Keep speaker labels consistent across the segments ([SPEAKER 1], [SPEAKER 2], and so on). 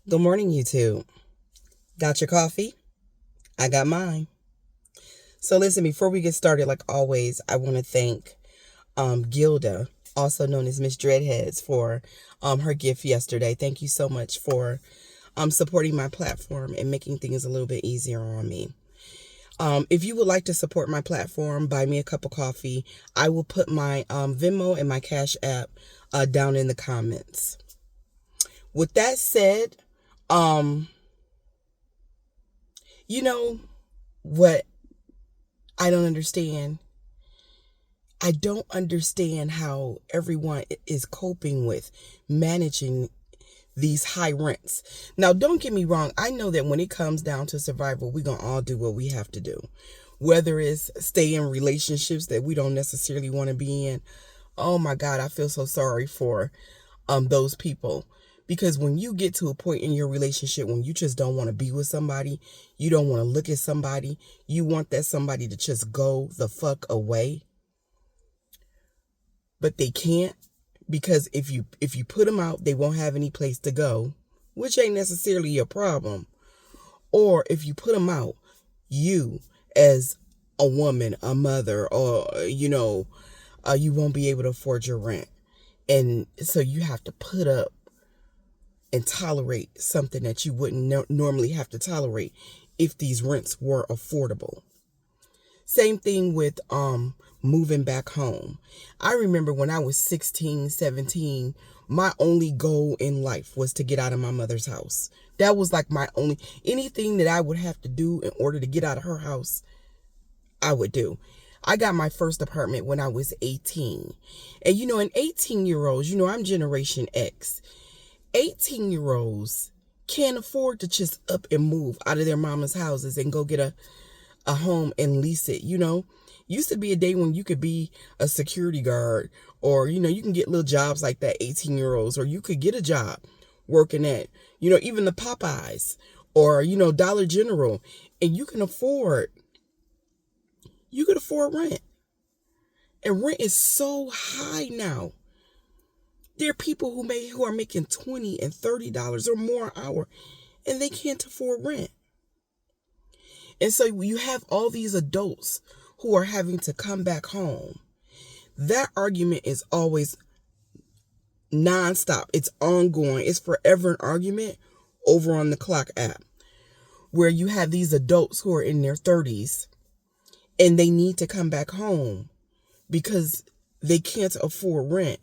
[SPEAKER 1] Good morning, YouTube. Got your coffee? I got mine. So listen, before we get started, like always, I want to thank Gilda, also known as Miss Dreadheads, for her gift yesterday. Thank you so much for supporting my platform and making things a little bit easier on me. If you would like to support my platform, buy me a cup of coffee. I will put my Venmo and my Cash App down in the comments. With that said, um, you know what I don't understand? I don't understand how everyone is coping with managing these high rents. Now, don't get me wrong. I know that when it comes down to survival, we're going to all do what we have to do. Whether it's stay in relationships that we don't necessarily want to be in. Oh my God, I feel so sorry for those people. Because when you get to a point in your relationship when you just don't want to be with somebody, you don't want to look at somebody, you want that somebody to just go the fuck away, but they can't, because if you put them out, they won't have any place to go, which ain't necessarily your problem. Or if you put them out, you as a woman, a mother, or you won't be able to afford your rent, and so you have to put up and tolerate something that you wouldn't normally have to tolerate if these rents were affordable. Same thing with moving back home. I remember when I was 16, 17, my only goal in life was to get out of my mother's house. That was like my only, anything that I would have to do in order to get out of her house, I would do. I got my first apartment when I was 18. And an 18-year-olds, I'm Generation X. 18-year-olds can't afford to just up and move out of their mama's houses and go get a home and lease it. Used to be a day when you could be a security guard, or you can get little jobs like that, 18-year-olds, or you could get a job working at even the Popeyes or Dollar General, and you could afford rent. And rent is so high now. There are people who are making $20 and $30 or more an hour, and they can't afford rent. And so you have all these adults who are having to come back home. That argument is always nonstop. It's ongoing. It's forever an argument over on the Clock app, where you have these adults who are in their 30s and they need to come back home because they can't afford rent.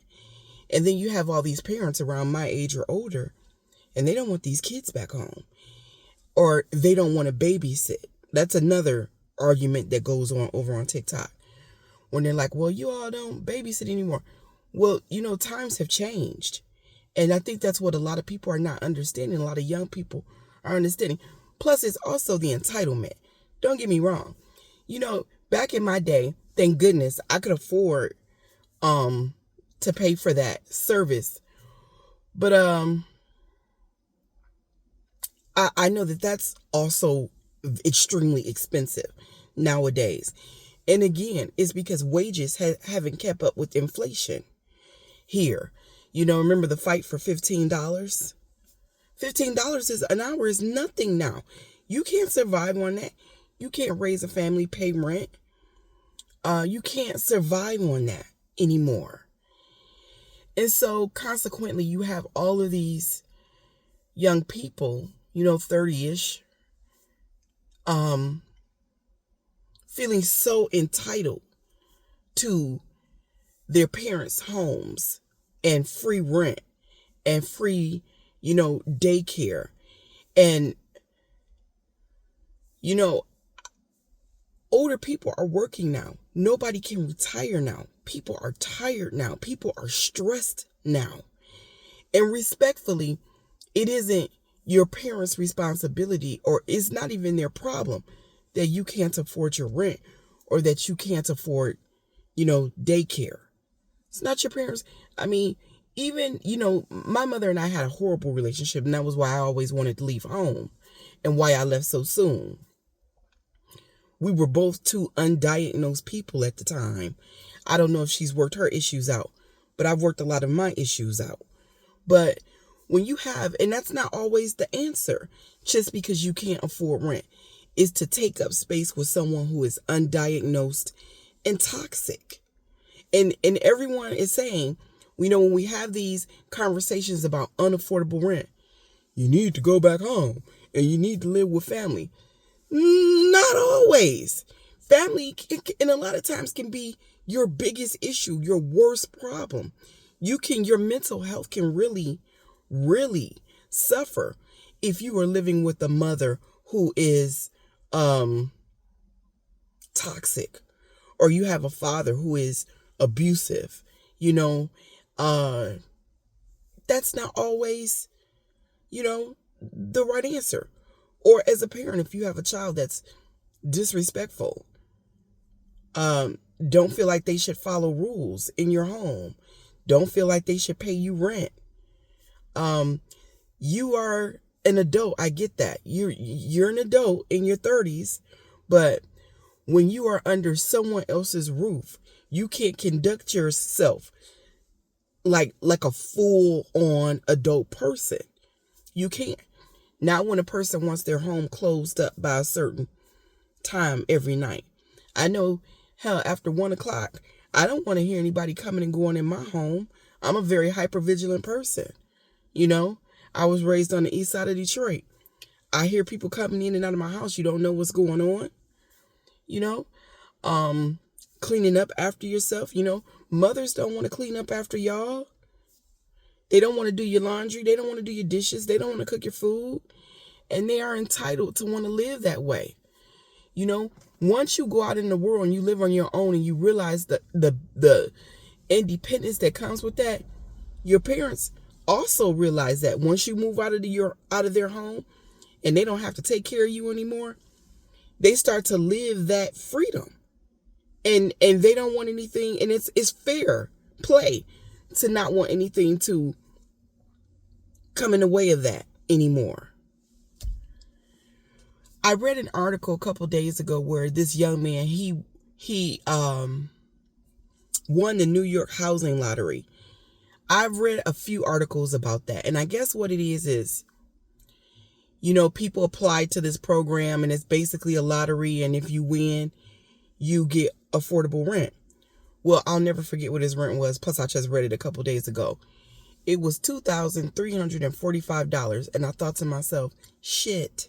[SPEAKER 1] And then you have all these parents around my age or older, and they don't want these kids back home, or they don't want to babysit. That's another argument that goes on over on TikTok, when they're like, well, you all don't babysit anymore. Well, times have changed. And I think that's what a lot of people are not understanding. A lot of young people are understanding. Plus, it's also the entitlement. Don't get me wrong. Back in my day, thank goodness, I could afford to pay for that service. But I know that that's also extremely expensive nowadays. And again, it's because wages haven't kept up with inflation here. Remember the fight for $15? $15 is an hour is nothing now. You can't survive on that. You can't raise a family, pay rent. You can't survive on that anymore. And so consequently, you have all of these young people, 30-ish, feeling so entitled to their parents' homes and free rent and free, daycare. And, older people are working now. Nobody can retire now. People are tired now. People are stressed now. And respectfully, it isn't your parents' responsibility, or it's not even their problem, that you can't afford your rent or that you can't afford, daycare. It's not your parents. I mean, even, my mother and I had a horrible relationship, and that was why I always wanted to leave home and why I left so soon. We were both two undiagnosed people at the time. I don't know if she's worked her issues out, but I've worked a lot of my issues out. But When you have, and that's not always the answer, just because you can't afford rent, is to take up space with someone who is undiagnosed and toxic. And everyone is saying, when we have these conversations about unaffordable rent, you need to go back home and you need to live with family. Not always. Family, and a lot of times, can be your biggest issue, your worst problem. Your mental health can really, really suffer if you are living with a mother who is toxic, or you have a father who is abusive. That's not always, the right answer. Or as a parent, if you have a child that's disrespectful, don't feel like they should follow rules in your home, don't feel like they should pay you rent. You are an adult. I get that. You're an adult in your 30s, but when you are under someone else's roof, you can't conduct yourself like a full-on adult person. You can't. Not when a person wants their home closed up by a certain time every night. I know, hell, after 1 o'clock, I don't want to hear anybody coming and going in my home. I'm a very hyper-vigilant person. I was raised on the east side of Detroit. I hear people coming in and out of my house. You don't know what's going on. Cleaning up after yourself. Mothers don't want to clean up after y'all. They don't want to do your laundry. They don't want to do your dishes. They don't want to cook your food. And they are entitled to want to live that way. Once you go out in the world and you live on your own and you realize the independence that comes with that, your parents also realize that once you move out of their home and they don't have to take care of you anymore, they start to live that freedom. And they don't want anything, and it's fair play to not want anything to come in the way of that anymore. I read an article a couple days ago where this young man, he won the New York housing lottery. I've read a few articles about that, and I guess what it is, people apply to this program, and it's basically a lottery, and if you win, you get affordable rent. Well, I'll never forget what his rent was. Plus, I just read it a couple days ago. It was $2,345. And I thought to myself, shit.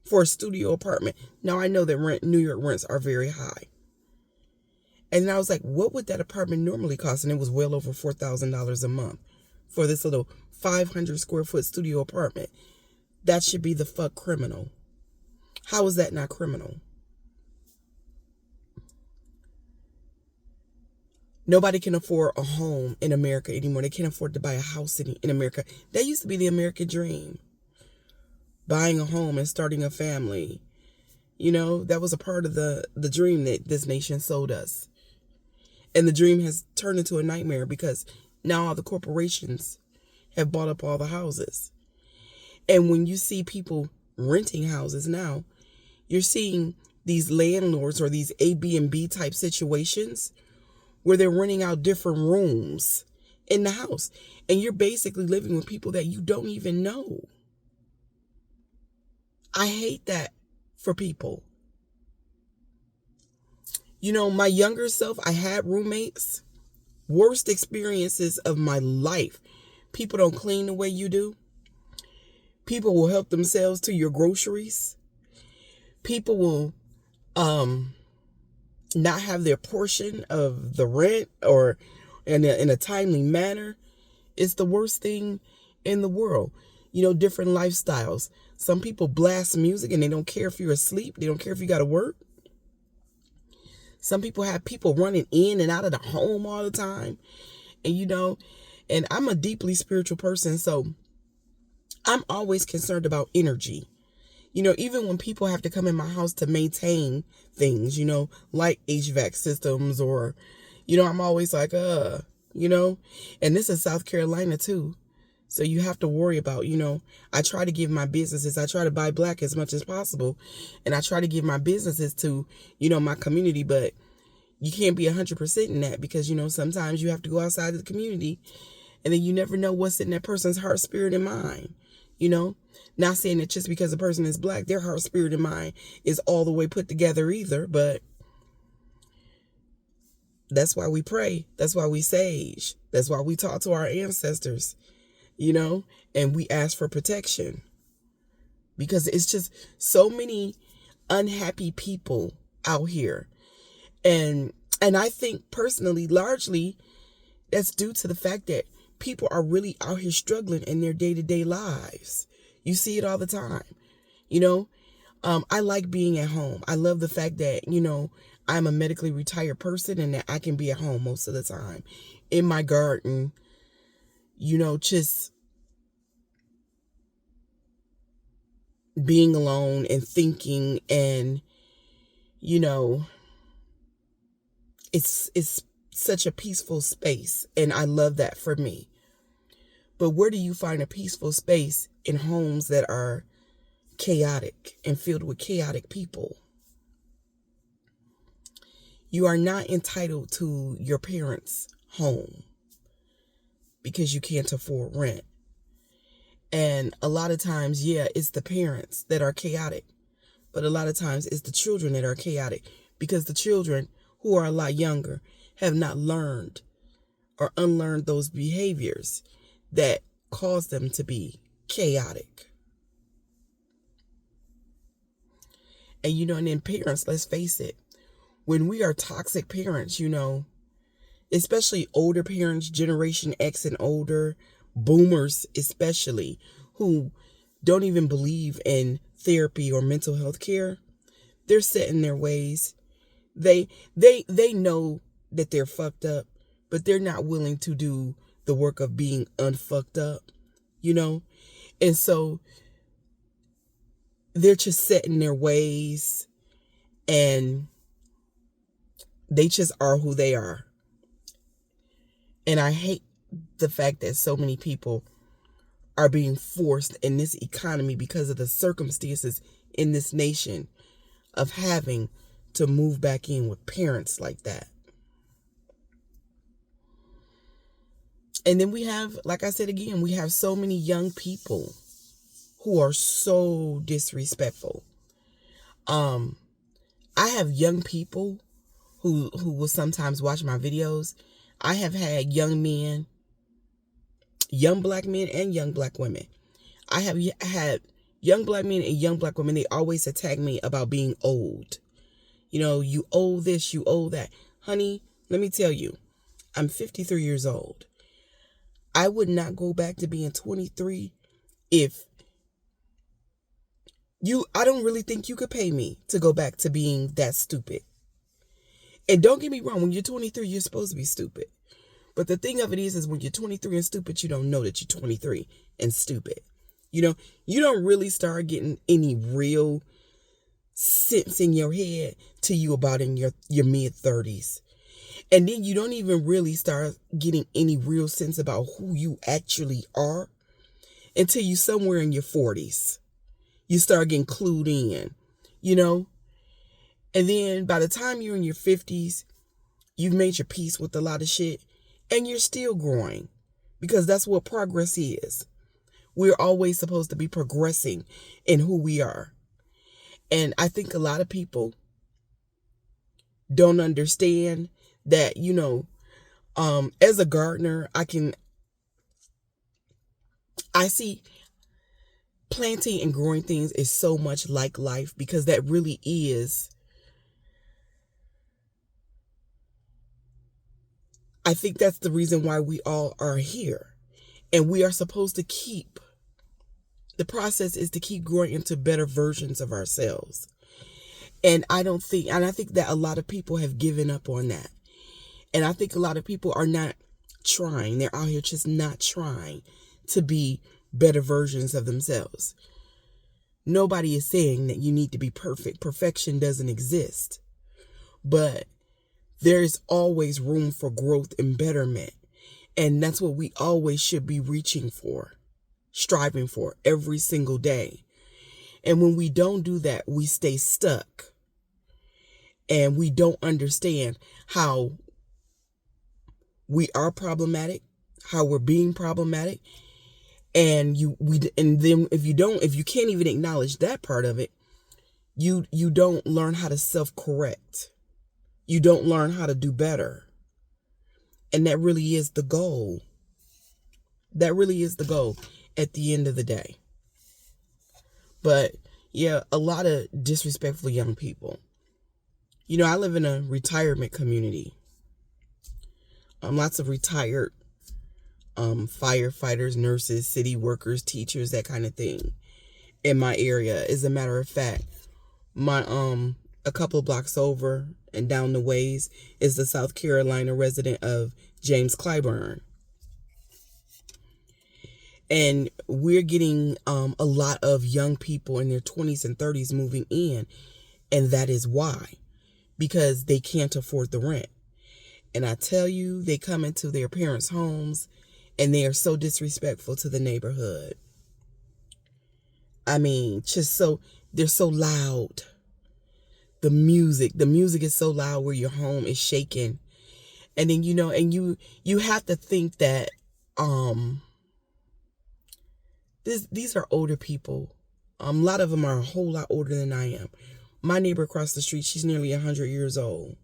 [SPEAKER 1] For a studio apartment. Now, I know that New York rents are very high. And I was like, what would that apartment normally cost? And it was well over $4,000 a month for this little 500 square foot studio apartment. That should be the fuck criminal. How is that not criminal? Nobody can afford a home in America anymore. They can't afford to buy a house in America. That used to be the American dream. Buying a home and starting a family. That was a part of the dream that this nation sold us. And the dream has turned into a nightmare because now all the corporations have bought up all the houses. And when you see people renting houses now, you're seeing these landlords or these Airbnb type situations where they're renting out different rooms in the house. And you're basically living with people that you don't even know. I hate that for people. My younger self, I had roommates. Worst experiences of my life. People don't clean the way you do. People will help themselves to your groceries. People will not have their portion of the rent or in a timely manner. It's the worst thing in the world. Different lifestyles. Some people blast music and they don't care if you're asleep. They don't care if you got to work. Some people have people running in and out of the home all the time. And I'm a deeply spiritual person, so I'm always concerned about energy. Even when people have to come in my house to maintain things, like HVAC systems or, I'm always like, and this is South Carolina too. So you have to worry about, I try to give my businesses, I try to buy black as much as possible. And I try to give my businesses to, my community. But, you can't be 100% in that because, sometimes you have to go outside of the community and then you never know what's in that person's heart, spirit, and mind. Not saying that just because a person is black, their heart, spirit, and mind is all the way put together either, but that's why we pray. That's why we sage. That's why we talk to our ancestors, and we ask for protection because it's just so many unhappy people out here. And I think personally, largely, that's due to the fact that people are really out here struggling in their day-to-day lives. You see it all the time. I like being at home. I love the fact that, I'm a medically retired person and that I can be at home most of the time in my garden, just being alone and thinking and, it's such a peaceful space. And I love that for me. But where do you find a peaceful space in homes that are chaotic and filled with chaotic people? You are not entitled to your parents' home because you can't afford rent. And a lot of times, it's the parents that are chaotic. But a lot of times it's the children that are chaotic because the children who are a lot younger have not learned or unlearned those behaviors that cause them to be chaotic. And, and then parents, let's face it, when we are toxic parents, especially older parents, Generation X and older, boomers especially, who don't even believe in therapy or mental health care, they're set in their ways. They know that they're fucked up, but they're not willing to do the work of being unfucked up, And so they're just set in their ways and they just are who they are. And I hate the fact that so many people are being forced in this economy because of the circumstances in this nation of having to move back in with parents like that. And then we have, like I said again, we have so many young people who are so disrespectful. I have young people who will sometimes watch my videos. I have had young men, young black men and young black women. I have had young black men and young black women. They always attack me about being old. You owe this, you owe that. Honey, let me tell you, I'm 53 years old. I would not go back to being 23 if I don't really think you could pay me to go back to being that stupid. And don't get me wrong, when you're 23, you're supposed to be stupid. But the thing of it is when you're 23 and stupid, you don't know that you're 23 and stupid. You don't really start getting any real sense in your head till you about in your mid-30s. And then you don't even really start getting any real sense about who you actually are until you somewhere in your 40s. You start getting clued in, And then by the time you're in your 50s, you've made your peace with a lot of shit and you're still growing because that's what progress is. We're always supposed to be progressing in who we are. And I think a lot of people don't understand that, as a gardener, I see planting and growing things is so much like life because that really is. I think that's the reason why we all are here. And we are supposed to the process is to keep growing into better versions of ourselves. And I think that a lot of people have given up on that. And I think a lot of people are not trying. They're out here just not trying to be better versions of themselves. Nobody is saying that you need to be perfect. Perfection doesn't exist. But there's always room for growth and betterment. And that's what we always should be reaching for, striving for every single day. And when we don't do that, we stay stuck. and we don't understand how we are problematic, how we're being problematic, and then if you can't even acknowledge that part of it, you don't learn how to self-correct. You don't learn how to do better. And that really is the goal. That really is the goal at the end of the day. But yeah, a lot of disrespectful young people. I live in a retirement community. Lots of retired firefighters, nurses, city workers, teachers, that kind of thing in my area. As a matter of fact, my a couple blocks over and down the ways is the South Carolina resident of James Clyburn. And we're getting a lot of young people in their 20s and 30s moving in. And that is why. Because they can't afford the rent. And I tell you, they come into their parents' homes and they are so disrespectful to the neighborhood. I mean, they're so loud. The music is so loud where your home is shaking. And then, and you have to think that these are older people. A lot of them are a whole lot older than I am. My neighbor across the street, she's nearly 100 years old.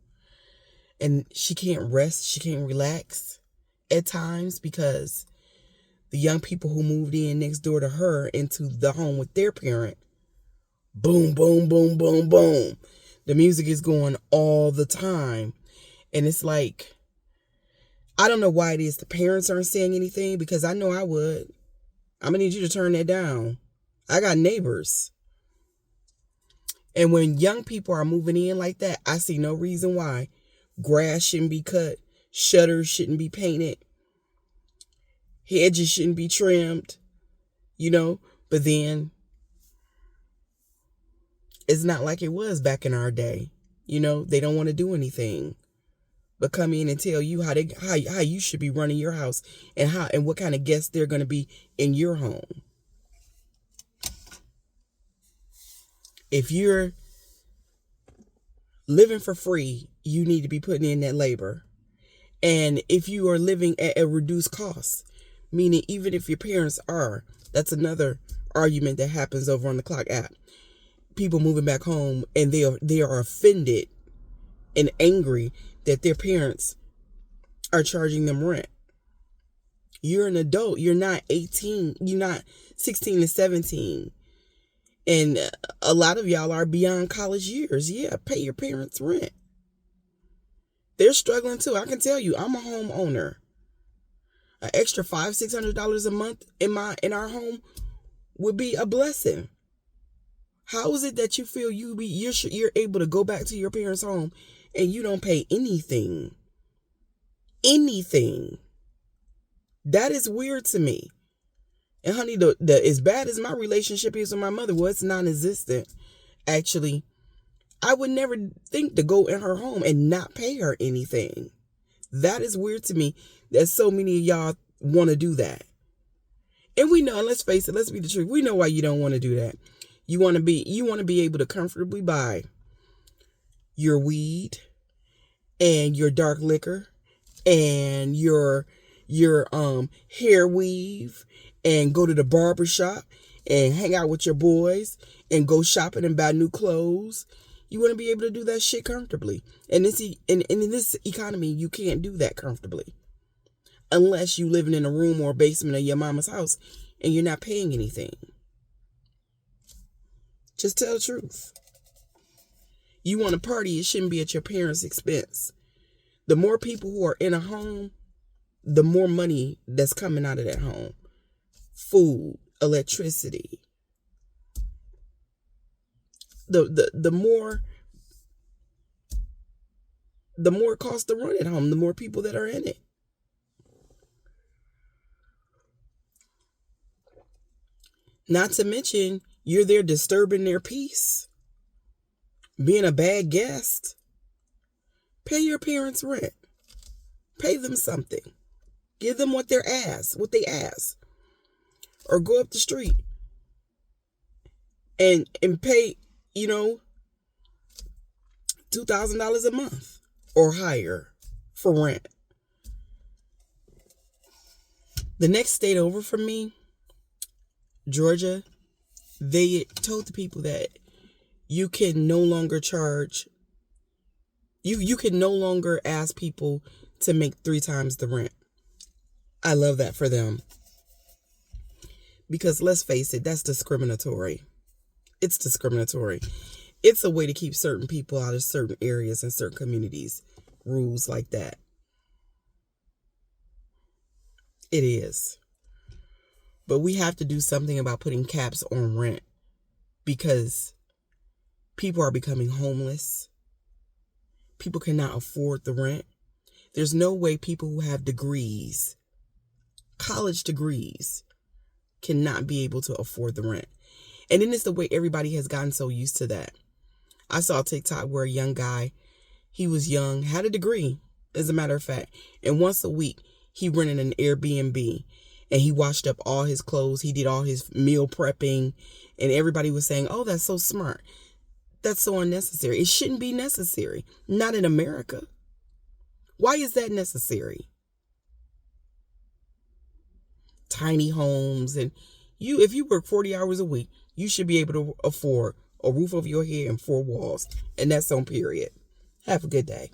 [SPEAKER 1] And she can't rest, she can't relax at times because the young people who moved in next door to her into the home with their parent, boom, boom, boom, boom, boom. The music is going all the time. And it's like, I don't know why it is the parents aren't saying anything, because I know I would. I'm going to need you to turn that down. I got neighbors. And when young people are moving in like that, I see no reason why grass shouldn't be cut, shutters shouldn't be painted, hedges shouldn't be trimmed, But then it's not like it was back in our day. They don't want to do anything but come in and tell you how you should be running your house and what kind of guests they're going to be in your home. If you're living for free, you need to be putting in that labor. And if you are living at a reduced cost, meaning even if your parents are, that's another argument that happens over on the Clock app. People moving back home and they are offended and angry that their parents are charging them rent. You're an adult. You're not 18. You're not 16 to 17. And a lot of y'all are beyond college years. Yeah, pay your parents rent. They're struggling too. I can tell you, I'm a homeowner. An extra $500-$600 a month in our home would be a blessing. How is it that you feel you're able to go back to your parents' home and you don't pay anything? Anything. That is weird to me. And honey, as bad as my relationship is with my mother, well, it's non-existent. Actually, I would never think to go in her home and not pay her anything. That is weird to me that so many of y'all want to do that. And we know, let's face it, let's be the truth. We know why you don't want to do that. You want to be able to comfortably buy your weed and your dark liquor and your hair weave and go to the barber shop and hang out with your boys and go shopping and buy new clothes. You want to be able to do that shit comfortably. And in this economy, you can't do that comfortably. Unless you living in a room or a basement of your mama's house and you're not paying anything. Just tell the truth. You want to party, it shouldn't be at your parents' expense. The more people who are in a home, the more money that's coming out of that home. Food, electricity. The more it costs to run at home, the more people that are in it. Not to mention, you're there disturbing their peace. Being a bad guest. Pay your parents rent. Pay them something. Give them what they ask. Or go up the street and pay, $2,000 a month or higher for rent. The next state over from me, Georgia, they told the people that you can no longer charge, you can no longer ask people to make 3 times the rent. I love that for them. Because let's face it, that's discriminatory. It's discriminatory. It's a way to keep certain people out of certain areas and certain communities. Rules like that. It is. But we have to do something about putting caps on rent because people are becoming homeless. People cannot afford the rent. There's no way people who have degrees, college degrees, cannot be able to afford the rent. And then it's the way everybody has gotten so used to that. I saw a TikTok where a young guy, he was young, had a degree, as a matter of fact, and once a week he rented an Airbnb and he washed up all his clothes. He did all his meal prepping, and everybody was saying, oh, that's so smart. That's so unnecessary. It shouldn't be necessary. Not in America. Why is that necessary? Tiny homes, and if you work 40 hours a week, you should be able to afford a roof over your head and 4 walls. And that's on period. Have a good day.